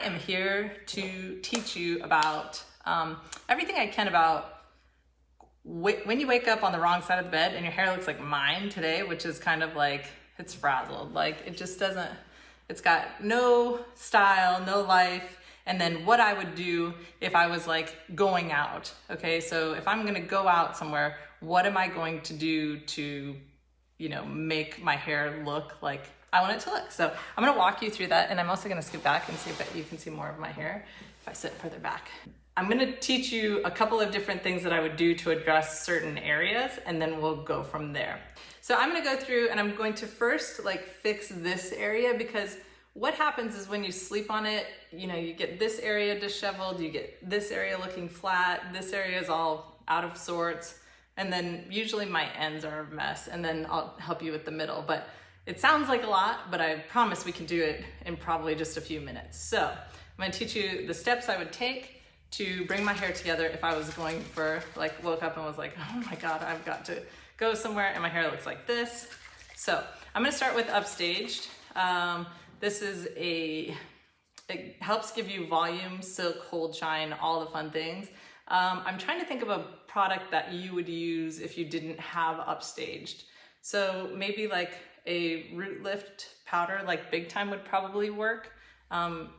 I am here to teach you about everything I can about when you wake up on the wrong side of the bed and your hair looks like mine today, which is kind of like, it's frazzled. Like it just doesn't, it's got no style, no life. And then what I would do if I was like going out. Okay, so if I'm gonna go out somewhere, what am I going to do to, make my hair look like I want it to look? So I'm gonna walk you through that, and I'm also gonna scoot back and see if you can see more of my hair if I sit further back. I'm gonna teach you a couple of different things that I would do to address certain areas, and then we'll go from there. So I'm gonna go through and I'm going to first fix this area, because what happens is when you sleep on it, you get this area disheveled, you get this area looking flat, this area is all out of sorts, and then usually my ends are a mess, and then I'll help you with the middle. But it sounds like a lot, but I promise we can do it in probably just a few minutes. So I'm gonna teach you the steps I would take to bring my hair together if I was going for, woke up and was like, oh my God, I've got to go somewhere and my hair looks like this. So I'm gonna start with upstaged. This is it helps give you volume, silk, hold, shine, all the fun things. I'm trying to think of a product that you would use if you didn't have upstaged. So maybe like a root lift powder, like Big Time would probably work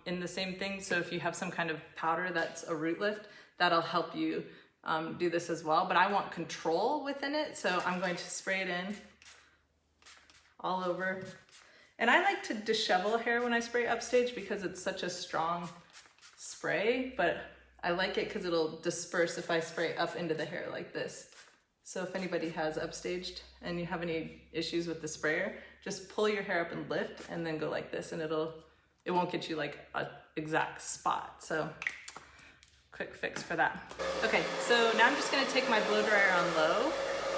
in the same thing. So if you have some kind of powder that's a root lift, that'll help you do this as well. But I want control within it, so I'm going to spray it in all over. And I like to dishevel hair when I spray upstage because it's such a strong spray, but I like it because it'll disperse if I spray up into the hair like this. So if anybody has upstaged and you have any issues with the sprayer, just pull your hair up and lift and then go like this, and it won't get you like an exact spot. So quick fix for that. Okay, so now I'm just gonna take my blow dryer on low,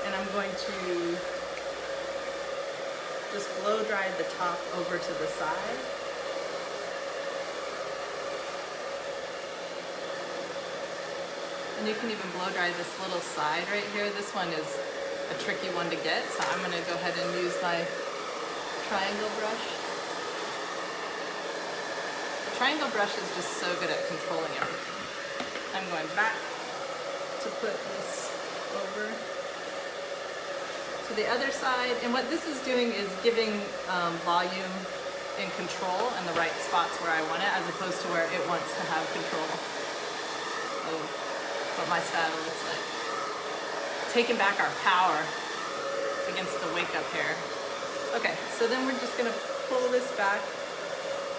and I'm going to just blow dry the top over to the side. And you can even blow dry this little side right here. This one is a tricky one to get, so I'm gonna go ahead and use my triangle brush. The triangle brush is just so good at controlling everything. I'm going back to put this over to the other side, and what this is doing is giving volume and control in the right spots where I want it, as opposed to where it wants to have control of what my style looks like. Taking back our power against the wake up hair. Okay, so then we're just gonna pull this back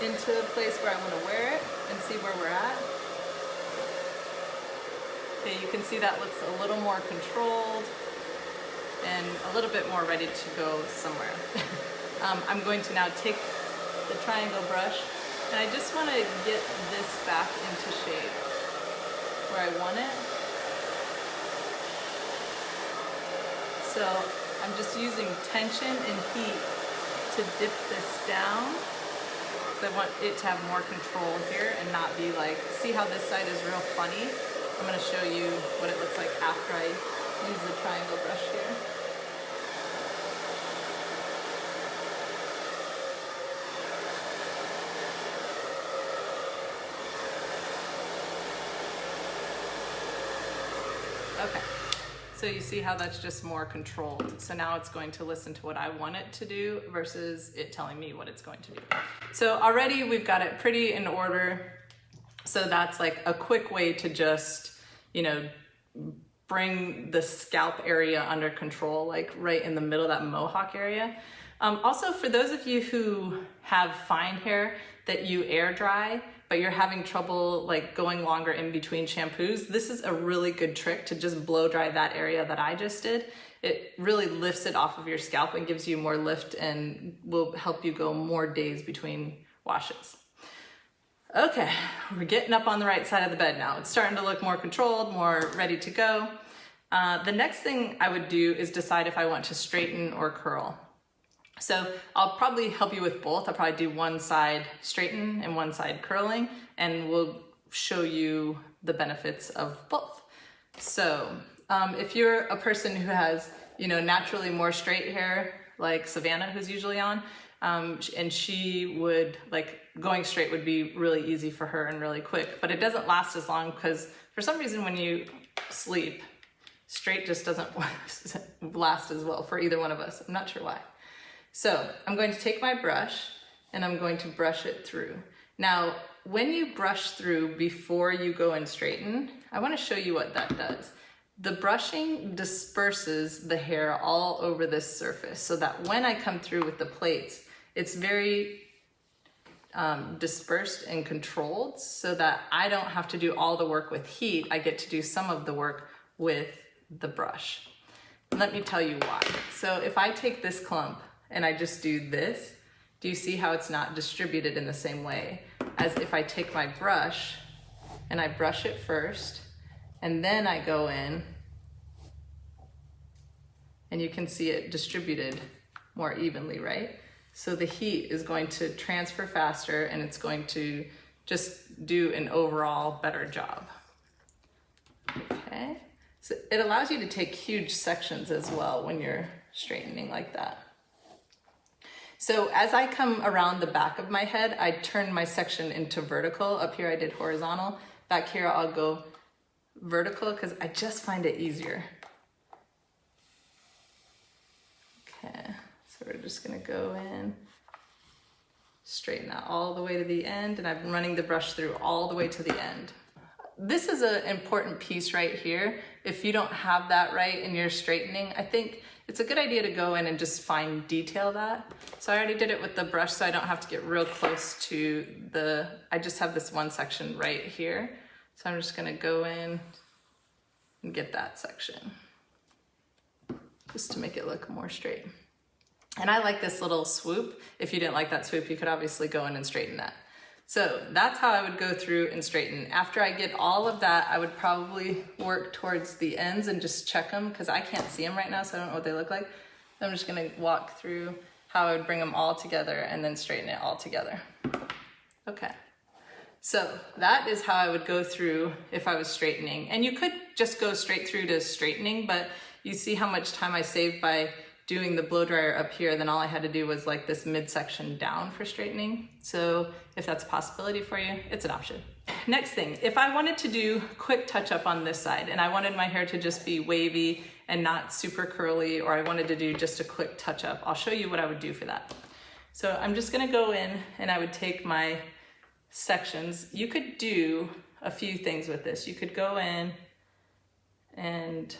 into a place where I want to wear it and see where we're at. Okay, you can see that looks a little more controlled and a little bit more ready to go somewhere. I'm going to now take the triangle brush, and I just want to get this back into shape where I want it. So I'm just using tension and heat to dip this down, because I want it to have more control here and not be like, see how this side is real funny? I'm going to show you what it looks like after I use the triangle brush here. Okay, so you see how that's just more controlled. So now it's going to listen to what I want it to do versus it telling me what it's going to do. So already we've got it pretty in order. So that's like a quick way to just, bring the scalp area under control, like right in the middle of that mohawk area. Also, for those of you who have fine hair that you air dry, but you're having trouble going longer in between shampoos, this is a really good trick to just blow dry that area that I just did. It really lifts it off of your scalp and gives you more lift and will help you go more days between washes. Okay, we're getting up on the right side of the bed now. It's starting to look more controlled, more ready to go. The next thing I would do is decide if I want to straighten or curl. So I'll probably help you with both. I'll probably do one side straighten and one side curling, and we'll show you the benefits of both. So if you're a person who has, naturally more straight hair, like Savannah, who's usually on, and she would, like, going straight would be really easy for her and really quick, but it doesn't last as long because for some reason when you sleep, straight just doesn't last as well for either one of us. I'm not sure why. So I'm going to take my brush and I'm going to brush it through. Now, when you brush through before you go and straighten, I want to show you what that does. The brushing disperses the hair all over this surface so that when I come through with the plaits, it's very dispersed and controlled so that I don't have to do all the work with heat. I get to do some of the work with the brush. Let me tell you why. So if I take this clump and I just do this, do you see how it's not distributed in the same way as if I take my brush and I brush it first and then I go in and you can see it distributed more evenly, right? So the heat is going to transfer faster and it's going to just do an overall better job. Okay, so it allows you to take huge sections as well when you're straightening like that. So as I come around the back of my head, I turn my section into vertical. Up here I did horizontal. Back here I'll go vertical because I just find it easier. Okay, so we're just gonna go in, straighten that all the way to the end, and I'm running the brush through all the way to the end. This is an important piece right here. If you don't have that right and you're straightening, I think it's a good idea to go in and just fine detail that. So I already did it with the brush so I don't have to get real close to I just have this one section right here. So I'm just gonna go in and get that section just to make it look more straight. And I like this little swoop. If you didn't like that swoop, you could obviously go in and straighten that. So that's how I would go through and straighten. After I get all of that, I would probably work towards the ends and just check them because I can't see them right now, so I don't know what they look like. I'm just gonna walk through how I would bring them all together and then straighten it all together. Okay, so that is how I would go through if I was straightening. And you could just go straight through to straightening, but you see how much time I saved by doing the blow dryer up here, then all I had to do was like this midsection down for straightening. So if that's a possibility for you, it's an option. Next thing, if I wanted to do quick touch up on this side and I wanted my hair to just be wavy and not super curly, or I wanted to do just a quick touch up, I'll show you what I would do for that. So I'm just gonna go in and I would take my sections. You could do a few things with this. You could go in and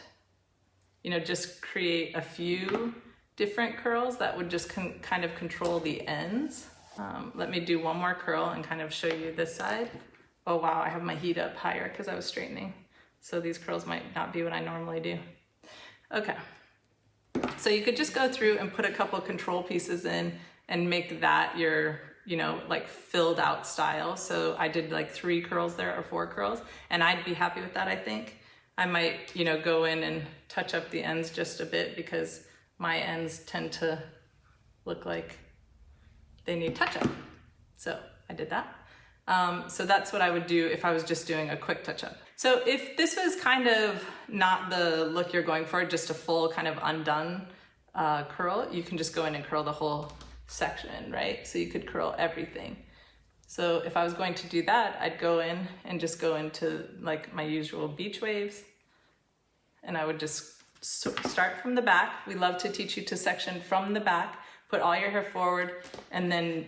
just create a few different curls that would just kind of control the ends. Let me do one more curl and kind of show you this side. Oh wow, I have my heat up higher because I was straightening. So these curls might not be what I normally do. Okay, so you could just go through and put a couple control pieces in and make that your, like filled out style. So I did like 3 curls there or 4 curls, and I'd be happy with that, I think. I might, go in and touch up the ends just a bit because my ends tend to look like they need touch up. So I did that. So that's what I would do if I was just doing a quick touch up. So if this was kind of not the look you're going for, just a full kind of undone curl, you can just go in and curl the whole section, right? So you could curl everything. So if I was going to do that, I'd go in and just go into like my usual beach waves, and I would just start from the back. We love to teach you to section from the back, put all your hair forward, and then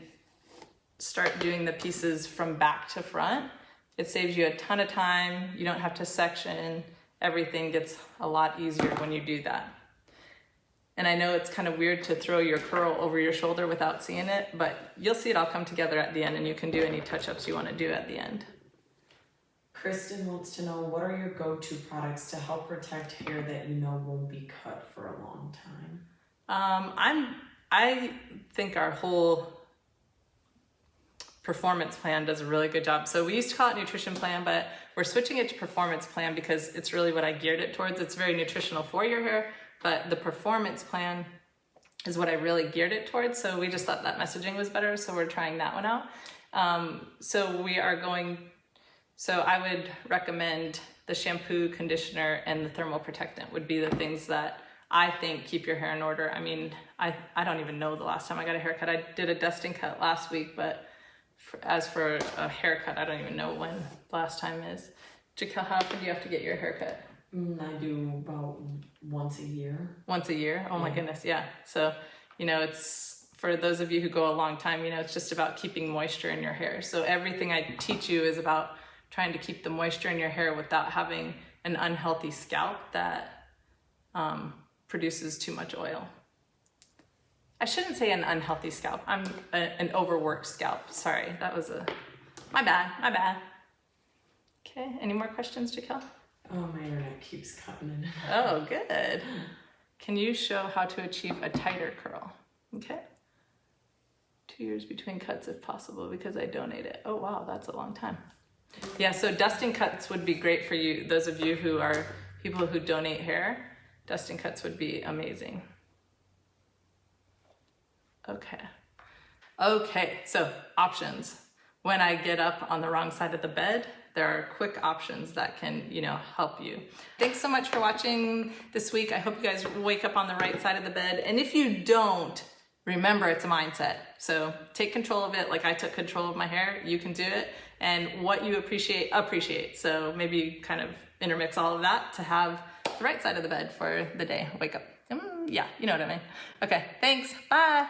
start doing the pieces from back to front. It saves you a ton of time. You don't have to section. Everything gets a lot easier when you do that. And I know it's kind of weird to throw your curl over your shoulder without seeing it, but you'll see it all come together at the end, and you can do any touch-ups you want to do at the end. Kristen wants to know, what are your go-to products to help protect hair that won't be cut for a long time? I think our whole performance plan does a really good job. So we used to call it nutrition plan, but we're switching it to performance plan because it's really what I geared it towards. It's very nutritional for your hair, but the performance plan is what I really geared it towards. So we just thought that messaging was better. So we're trying that one out. So I would recommend the shampoo, conditioner, and the thermal protectant would be the things that I think keep your hair in order. I mean, I don't even know the last time I got a haircut. I did a dusting cut last week, but as for a haircut, I don't even know when last time is. Jaquel, how often do you have to get your haircut? I do about once a year. Once a year? Oh my goodness, yeah. So, you know, it's, for those of you who go a long time, you know, it's just about keeping moisture in your hair. So everything I teach you is about trying to keep the moisture in your hair without having an unhealthy scalp that produces too much oil. I shouldn't say an unhealthy scalp. I'm an overworked scalp. Sorry, that was my bad. Okay, any more questions, Jaquel? Oh, my internet keeps cutting in. Oh, good. Can you show how to achieve a tighter curl? Okay. 2 years between cuts if possible because I donate it. Oh, wow, that's a long time. Yeah, so dusting cuts would be great for you. Those of you who are people who donate hair, dusting cuts would be amazing. Okay, so options. When I get up on the wrong side of the bed, there are quick options that can, you know, help you. Thanks so much for watching this week. I hope you guys wake up on the right side of the bed. And if you don't, remember it's a mindset. So take control of it like I took control of my hair. You can do it. And what you appreciate. So maybe you kind of intermix all of that to have the right side of the bed for the day. Wake up. Yeah, you know what I mean. Okay, thanks. Bye.